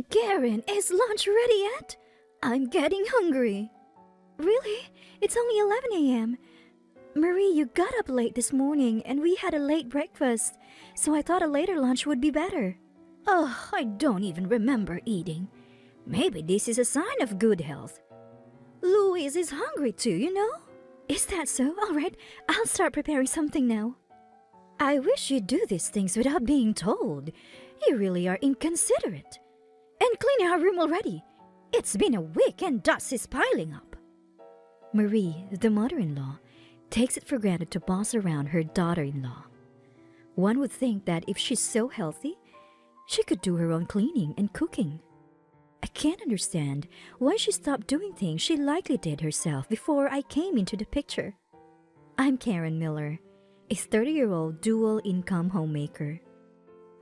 Karen, is lunch ready yet? I'm getting hungry. Really? It's only 11 a.m. Marie, you got up late this morning and we had a late breakfast, so I thought a later lunch would be better. Oh, I don't even remember eating. Maybe this is a sign of good health. Louise is hungry too, you know? Is that so? All right, I'll start preparing something now. I wish you'd do these things without being told. You really are inconsiderate. And clean our room already. It's been a week and dust is piling up. Marie, the mother-in-law, takes it for granted to boss around her daughter-in-law. One would think that if she's so healthy, she could do her own cleaning and cooking. I can't understand why she stopped doing things she likely did herself before I came into the picture. I'm Karen Miller, a 30-year-old dual-income homemaker.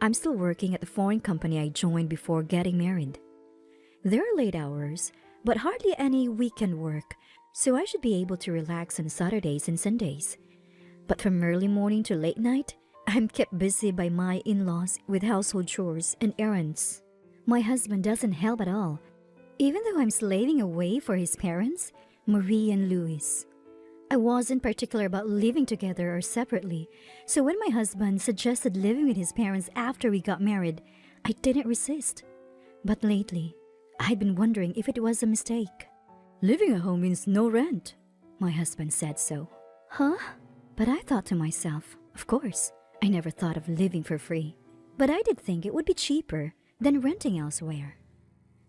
I'm still working at the foreign company I joined before getting married. There are late hours, but hardly any weekend work, so I should be able to relax on Saturdays and Sundays. But from early morning to late night, I'm kept busy by my in-laws with household chores and errands. My husband doesn't help at all, even though I'm slaving away for his parents, Marie and Louis. I wasn't particular about living together or separately, so when my husband suggested living with his parents after we got married, I didn't resist. But lately, I'd been wondering if it was a mistake. Living at home means no rent, my husband said so. Huh? But I thought to myself, of course, I never thought of living for free. But I did think it would be cheaper than renting elsewhere.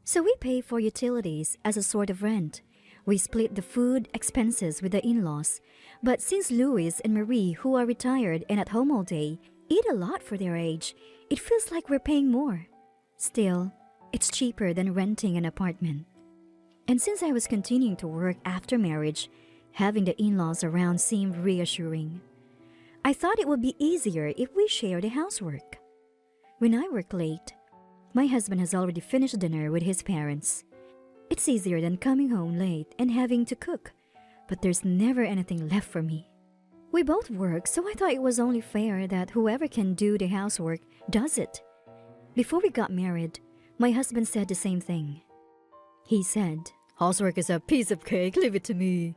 So we pay for utilities as a sort of rent. We split the food expenses with the in-laws. But since Louis and Marie, who are retired and at home all day, eat a lot for their age, it feels like we're paying more. Still, it's cheaper than renting an apartment. And since I was continuing to work after marriage, having the in-laws around seemed reassuring. I thought it would be easier if we shared the housework. When I work late, my husband has already finished dinner with his parents. It's easier than coming home late and having to cook, but there's never anything left for me. We both work, so I thought it was only fair that whoever can do the housework does it. Before we got married, my husband said the same thing. He said, "Housework is a piece of cake, leave it to me."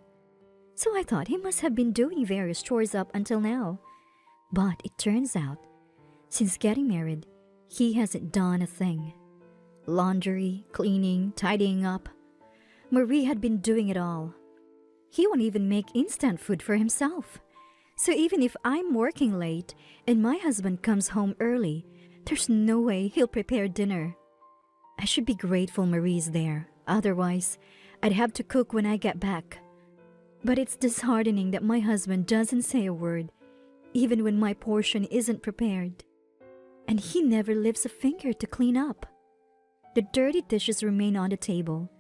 So I thought he must have been doing various chores up until now. But it turns out, since getting married, he hasn't done a thing. Laundry, cleaning, tidying up. Marie had been doing it all. He won't even make instant food for himself. So even if I'm working late and my husband comes home early, there's no way he'll prepare dinner. I should be grateful Marie's there. Otherwise, I'd have to cook when I get back. But it's disheartening that my husband doesn't say a word, even when my portion isn't prepared. And he never lifts a finger to clean up. The dirty dishes remain on the table,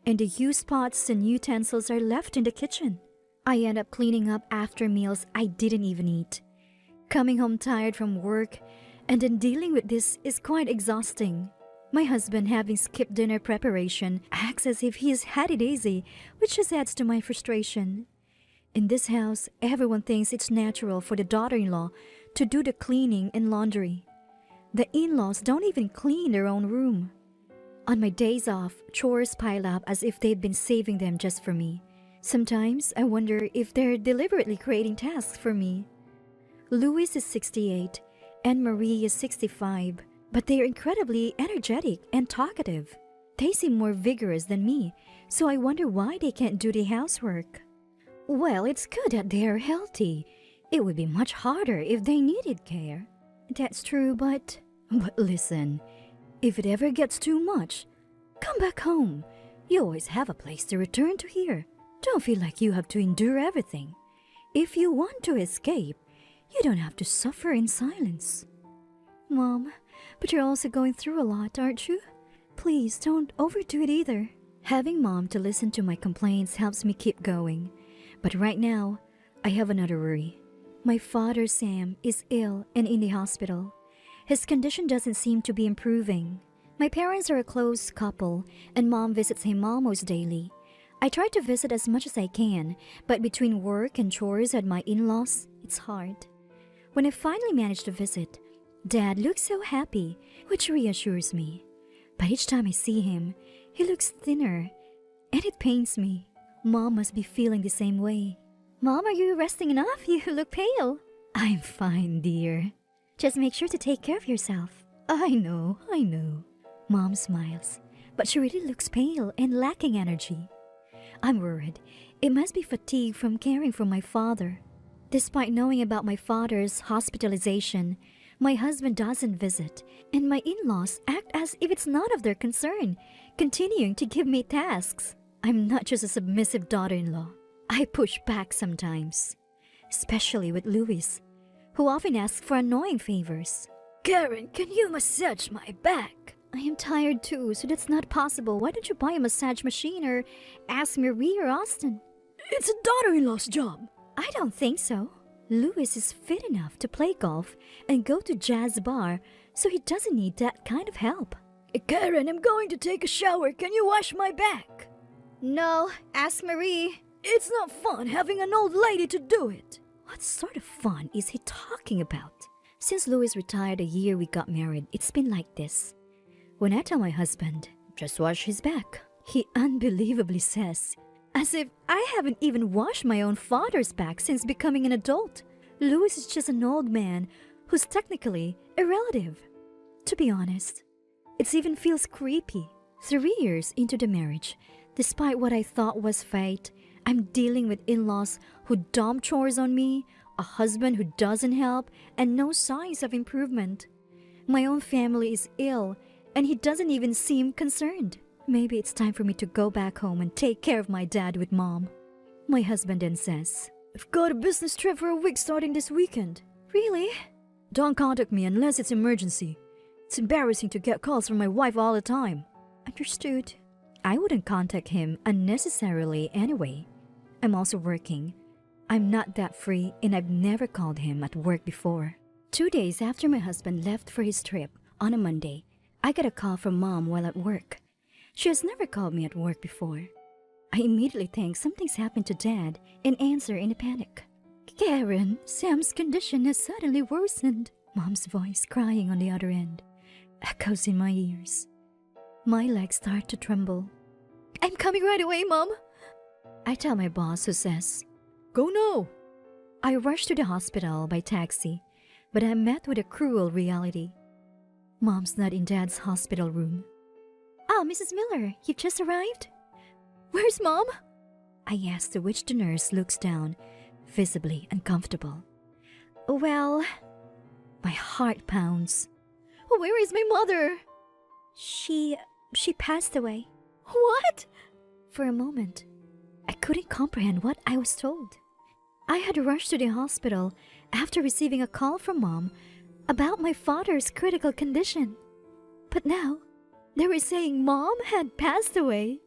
and the used pots and utensils are left in the kitchen. I end up cleaning up after meals I didn't even eat. Coming home tired from work, and then dealing with this is quite exhausting. My husband, having skipped dinner preparation, acts as if he's had it easy, which just adds to my frustration. In this house, everyone thinks it's natural for the daughter-in-law to do the cleaning and laundry. The in-laws don't even clean their own room. On my days off, chores pile up as if they've been saving them just for me. Sometimes I wonder if they're deliberately creating tasks for me. Louis is 68 and Marie is 65, but they are incredibly energetic and talkative. They seem more vigorous than me, so I wonder why they can't do the housework. Well, it's good that they're healthy. It would be much harder if they needed care. That's true, but listen, if it ever gets too much, come back home. You always have a place to return to here. Don't feel like you have to endure everything. If you want to escape, you don't have to suffer in silence. Mom, but you're also going through a lot, aren't you? Please don't overdo it either. Having Mom to listen to my complaints helps me keep going. But right now, I have another worry. My father, Sam, is ill and in the hospital. His condition doesn't seem to be improving. My parents are a close couple, and Mom visits him almost daily. I try to visit as much as I can, but between work and chores at my in-laws, it's hard. When I finally manage to visit, Dad looks so happy, which reassures me. But each time I see him, he looks thinner, and it pains me. Mom must be feeling the same way. Mom, are you resting enough? You look pale. I'm fine, dear. Just make sure to take care of yourself. I know. Mom smiles, but she really looks pale and lacking energy. I'm worried. It must be fatigue from caring for my father. Despite knowing about my father's hospitalization, my husband doesn't visit, and my in-laws act as if it's none of their concern, continuing to give me tasks. I'm not just a submissive daughter-in-law. I push back sometimes, especially with Louis, who often asks for annoying favors. Karen, can you massage my back? I am tired too, so that's not possible. Why don't you buy a massage machine or ask Marie or Austin? It's a daughter-in-law's job. I don't think so. Louis is fit enough to play golf and go to jazz bar, so he doesn't need that kind of help. Karen, I'm going to take a shower. Can you wash my back? No, ask Marie. It's not fun having an old lady to do it. What sort of fun is he talking about? Since Louis retired the year we got married, it's been like this. When I tell my husband, just wash his back, he unbelievably says, as if I haven't even washed my own father's back since becoming an adult. Louis is just an old man who's technically a relative. To be honest, it even feels creepy. 3 years into the marriage, despite what I thought was fate, I'm dealing with in-laws who dump chores on me, a husband who doesn't help, and no signs of improvement. My own family is ill, and he doesn't even seem concerned. Maybe it's time for me to go back home and take care of my dad with Mom. My husband then says, I've got a business trip for a week starting this weekend. Really? Don't contact me unless it's emergency. It's embarrassing to get calls from my wife all the time. Understood. I wouldn't contact him unnecessarily anyway. I'm also working. I'm not that free, and I've never called him at work before. 2 days after my husband left for his trip, on a Monday, I got a call from Mom while at work. She has never called me at work before. I immediately think something's happened to Dad and answer in a panic. Karen, Sam's condition has suddenly worsened. Mom's voice crying on the other end echoes in my ears. My legs start to tremble. I'm coming right away, Mom. I tell my boss, who says, Go now. I rush to the hospital by taxi, but I'm met with a cruel reality. Mom's not in Dad's hospital room. Oh, Mrs. Miller, you've just arrived? Where's Mom? I ask, to which the nurse looks down, visibly uncomfortable. Well, my heart pounds. Where is my mother? She passed away. What? For a moment, I couldn't comprehend what I was told. I had rushed to the hospital after receiving a call from Mom about my father's critical condition. But now, they were saying Mom had passed away.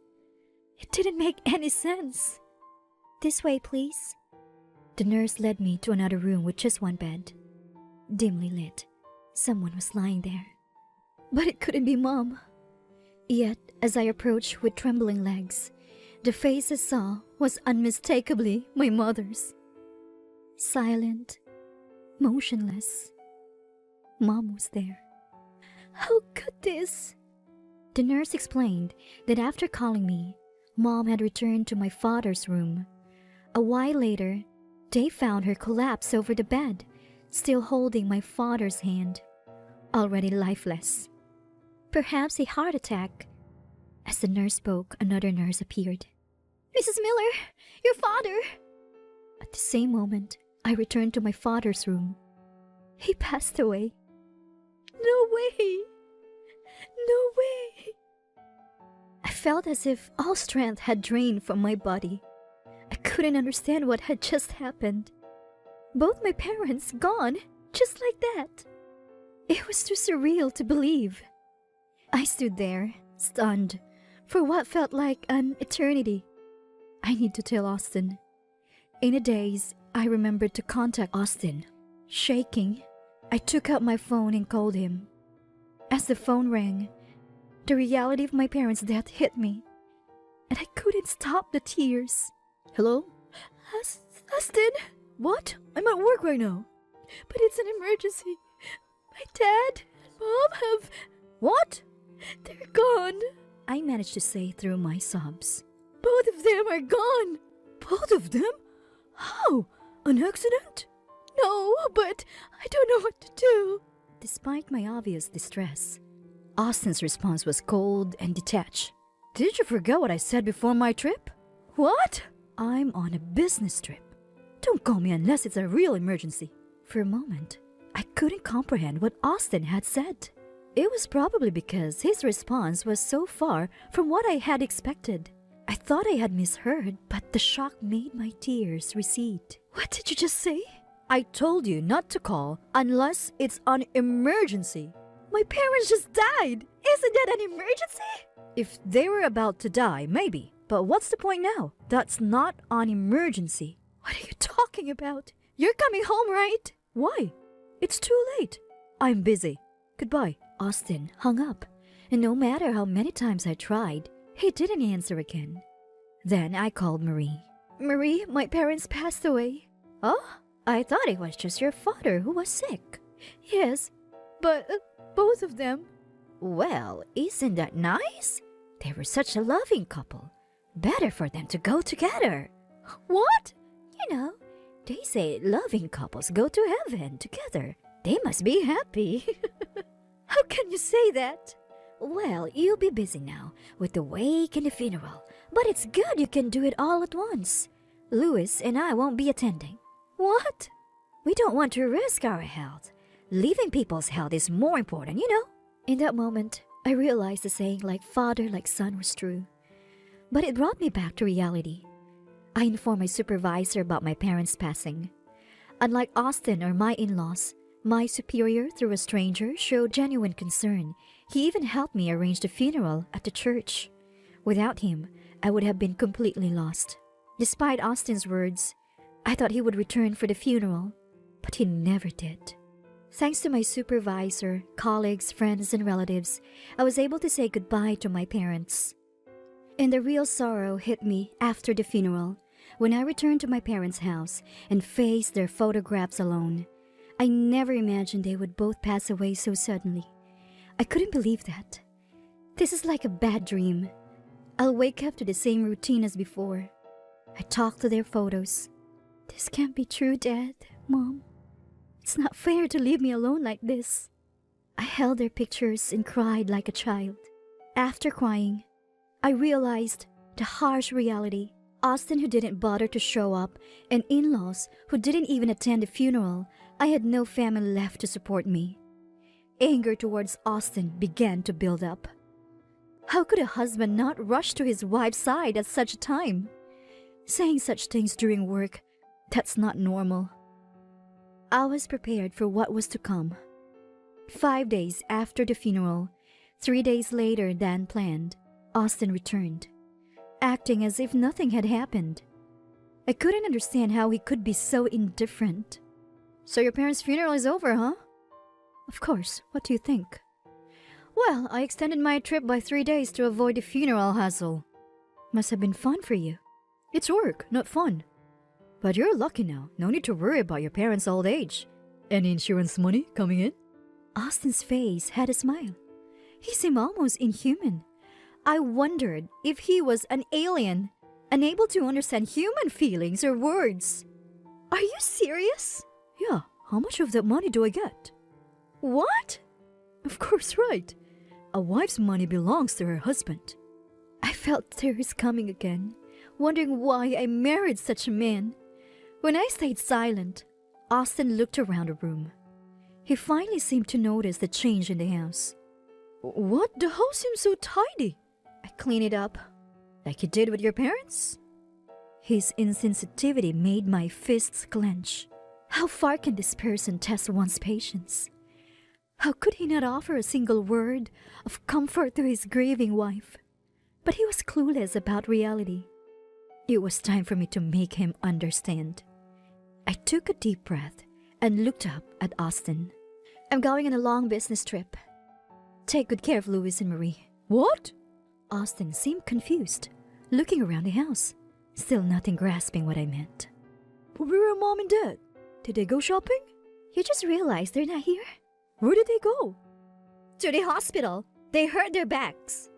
It didn't make any sense. This way, please. The nurse led me to another room with just one bed. Dimly lit, someone was lying there. But it couldn't be Mom. Yet, as I approached with trembling legs, the face I saw was unmistakably my mother's. Silent, motionless. Mom was there. How could this? The nurse explained that after calling me, Mom had returned to my father's room. A while later, they found her collapsed over the bed, still holding my father's hand, already lifeless. Perhaps a heart attack. As the nurse spoke, another nurse appeared. Mrs. Miller, your father! At the same moment, I returned to my father's room. He passed away. No way! No way! I felt as if all strength had drained from my body. I couldn't understand what had just happened. Both my parents gone, just like that. It was too surreal to believe. I stood there, stunned, for what felt like an eternity. I need to tell Austin. In a daze, I remembered to contact Austin. Shaking, I took out my phone and called him. As the phone rang, the reality of my parents' death hit me, and I couldn't stop the tears. Hello? Austin? What? I'm at work right now. But it's an emergency. My dad and Mom have... What? They're gone, I managed to say through my sobs. Both of them are gone. Both of them? How? An accident? No, but I don't know what to do. Despite my obvious distress, Austin's response was cold and detached. Did you forget what I said before my trip? What? I'm on a business trip. Don't call me unless it's a real emergency. For a moment, I couldn't comprehend what Austin had said. It was probably because his response was so far from what I had expected. I thought I had misheard, but the shock made my tears recede. What did you just say? I told you not to call unless it's an emergency. My parents just died. Isn't that an emergency? If they were about to die, maybe. But what's the point now? That's not an emergency. What are you talking about? You're coming home, right? Why? It's too late. I'm busy. Goodbye. Austin hung up, and no matter how many times I tried, he didn't answer again. Then I called Marie. Marie, my parents passed away. Oh? I thought it was just your father who was sick. Yes, but both of them. Well, isn't that nice? They were such a loving couple. Better for them to go together. What? You know, they say loving couples go to heaven together. They must be happy. How can you say that? Well, you'll be busy now with the wake and the funeral, but it's good you can do it all at once. Louis and I won't be attending. What? We don't want to risk our health. Leaving people's health is more important, you know. In that moment, I realized the saying like father, like son was true. But it brought me back to reality. I informed my supervisor about my parents' passing. Unlike Austin or my in-laws, my superior, through a stranger, showed genuine concern. He even helped me arrange the funeral at the church. Without him, I would have been completely lost. Despite Austin's words, I thought he would return for the funeral, but he never did. Thanks to my supervisor, colleagues, friends, and relatives, I was able to say goodbye to my parents. And the real sorrow hit me after the funeral, when I returned to my parents' house and faced their photographs alone. I never imagined they would both pass away so suddenly. I couldn't believe that. This is like a bad dream. I'll wake up to the same routine as before. I talk to their photos. This can't be true, Dad, Mom. It's not fair to leave me alone like this. I held their pictures and cried like a child. After crying, I realized the harsh reality. Austin, who didn't bother to show up, and in-laws who didn't even attend the funeral. I had no family left to support me. Anger towards Austin began to build up. How could a husband not rush to his wife's side at such a time? Saying such things during work, that's not normal. I was prepared for what was to come. 5 days after the funeral, 3 days later than planned, Austin returned, acting as if nothing had happened. I couldn't understand how he could be so indifferent. So your parents' funeral is over, huh? Of course. What do you think? Well, I extended my trip by 3 days to avoid the funeral hassle. Must have been fun for you. It's work, not fun. But you're lucky now. No need to worry about your parents' old age. Any insurance money coming in? Austin's face had a smile. He seemed almost inhuman. I wondered if he was an alien, unable to understand human feelings or words. Are you serious? Yeah, how much of that money do I get? What? Of course, right. A wife's money belongs to her husband. I felt tears coming again, wondering why I married such a man. When I stayed silent, Austin looked around the room. He finally seemed to notice the change in the house. What? The house seems so tidy. I cleaned it up, like you did with your parents. His insensitivity made my fists clench. How far can this person test one's patience? How could he not offer a single word of comfort to his grieving wife? But he was clueless about reality. It was time for me to make him understand. I took a deep breath and looked up at Austin. I'm going on a long business trip. Take good care of Louis and Marie. What? Austin seemed confused, looking around the house, still nothing grasping what I meant. But where are Mom and Dad? Did they go shopping? You just realized they're not here? Where did they go? To the hospital. They hurt their backs.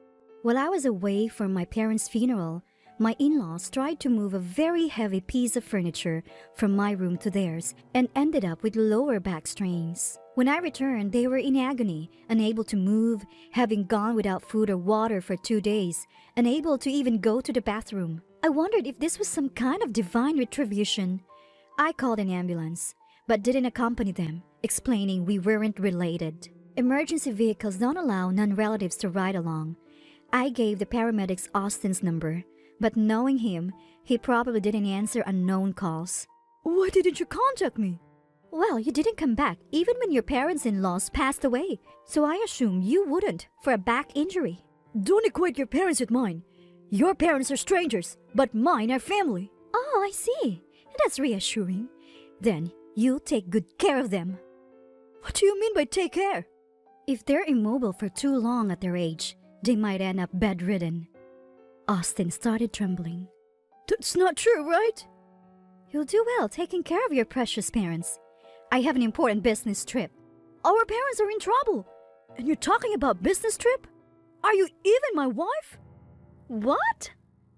While I was away from my parents' funeral, my in-laws tried to move a very heavy piece of furniture from my room to theirs and ended up with lower back strains. When I returned, they were in agony, unable to move, having gone without food or water for 2 days, unable to even go to the bathroom. I wondered if this was some kind of divine retribution. I called an ambulance, but didn't accompany them, explaining we weren't related. Emergency vehicles don't allow non-relatives to ride along. I gave the paramedics Austin's number, but knowing him, he probably didn't answer unknown calls. Why didn't you contact me? Well, you didn't come back even when your parents-in-laws passed away, so I assume you wouldn't for a back injury. Don't equate your parents with mine. Your parents are strangers, but mine are family. Oh, I see. That's reassuring. Then you'll take good care of them. What do you mean by take care? If they're immobile for too long at their age, they might end up bedridden. Austin started trembling. That's not true, right? You'll do well taking care of your precious parents. I have an important business trip. Our parents are in trouble. And you're talking about business trip? Are you even my wife? What?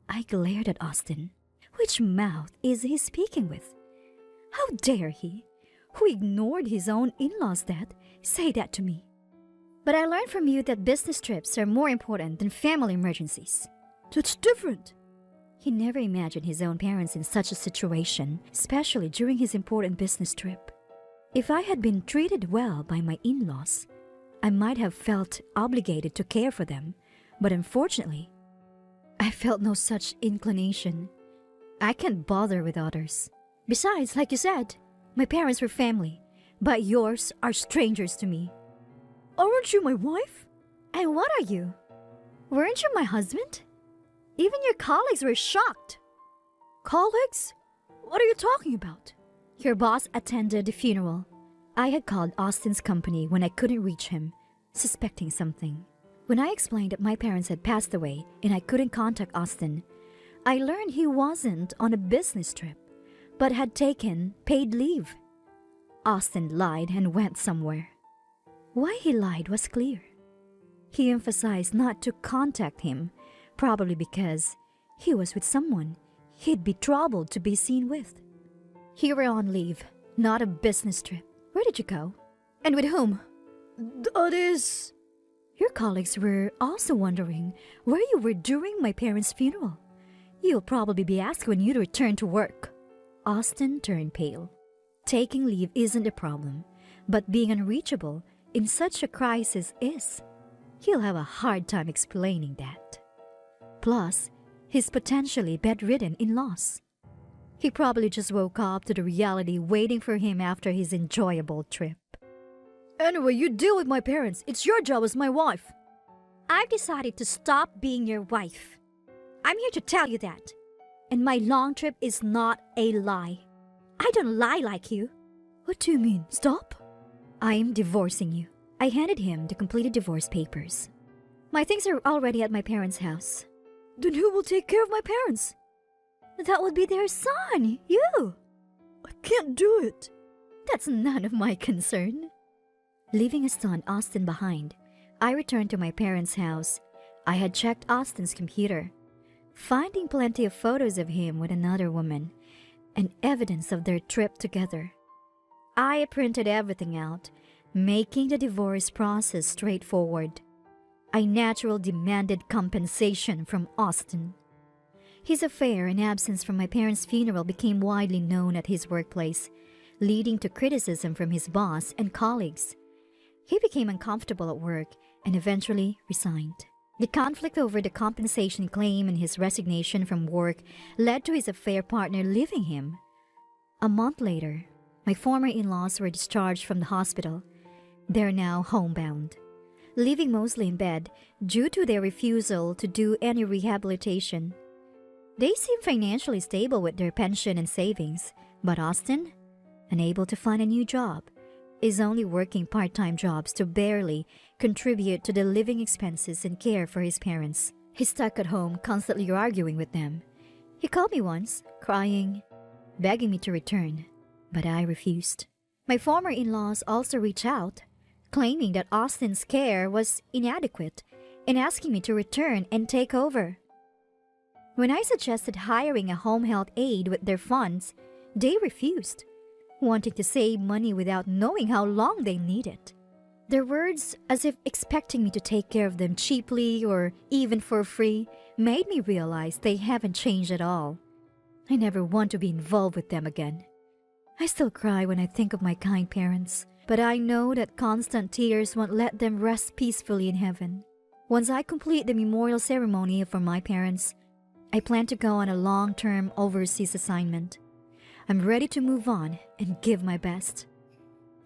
I glared at Austin. Which mouth is he speaking with? How dare he, who ignored his own in-laws' death, say that to me? But I learned from you that business trips are more important than family emergencies. That's different. He never imagined his own parents in such a situation, especially during his important business trip. If I had been treated well by my in-laws, I might have felt obligated to care for them, but unfortunately, I felt no such inclination. I can't bother with others. Besides, like you said, my parents were family, but yours are strangers to me. Aren't you my wife? And what are you? Weren't you my husband? Even your colleagues were shocked. Colleagues? What are you talking about? Your boss attended the funeral. I had called Austin's company when I couldn't reach him, suspecting something. When I explained that my parents had passed away and I couldn't contact Austin, I learned he wasn't on a business trip, but had taken paid leave. Austin lied and went somewhere. Why he lied was clear. He emphasized not to contact him, probably because he was with someone he'd be troubled to be seen with. You were on leave, not a business trip. Where did you go? And with whom? That is... Your colleagues were also wondering where you were during my parents' funeral. You'll probably be asked when you return to work. Austin turned pale. Taking leave isn't a problem, but being unreachable in such a crisis is. He'll have a hard time explaining that. Plus, he's potentially bedridden in-laws. He probably just woke up to the reality waiting for him after his enjoyable trip. Anyway, you deal with my parents. It's your job as my wife. I've decided to stop being your wife. I'm here to tell you that. And my long trip is not a lie. I don't lie like you. What do you mean, stop? I'm divorcing you. I handed him the completed divorce papers. My things are already at my parents' house. Then who will take care of my parents? That would be their son, you. I can't do it. That's none of my concern. Leaving his son Austin behind, I returned to my parents' house. I had checked Austin's computer, finding plenty of photos of him with another woman and evidence of their trip together. I printed everything out, making the divorce process straightforward. I naturally demanded compensation from Austin. His affair and absence from my parents' funeral became widely known at his workplace, leading to criticism from his boss and colleagues. He became uncomfortable at work and eventually resigned. The conflict over the compensation claim and his resignation from work led to his affair partner leaving him. A month later, my former in-laws were discharged from the hospital. They're now homebound, living mostly in bed due to their refusal to do any rehabilitation. They seem financially stable with their pension and savings, but Austin, unable to find a new job, is only working part-time jobs to barely contribute to the living expenses and care for his parents. He's stuck at home, constantly arguing with them. He called me once, crying, begging me to return, but I refused. My former in-laws also reached out, claiming that Austin's care was inadequate and asking me to return and take over. When I suggested hiring a home health aide with their funds, they refused, wanting to save money without knowing how long they need it. Their words, as if expecting me to take care of them cheaply or even for free, made me realize they haven't changed at all. I never want to be involved with them again. I still cry when I think of my kind parents, but I know that constant tears won't let them rest peacefully in heaven. Once I complete the memorial ceremony for my parents, I plan to go on a long-term overseas assignment. I'm ready to move on and give my best,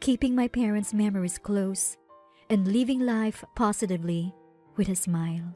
keeping my parents' memories close and living life positively with a smile.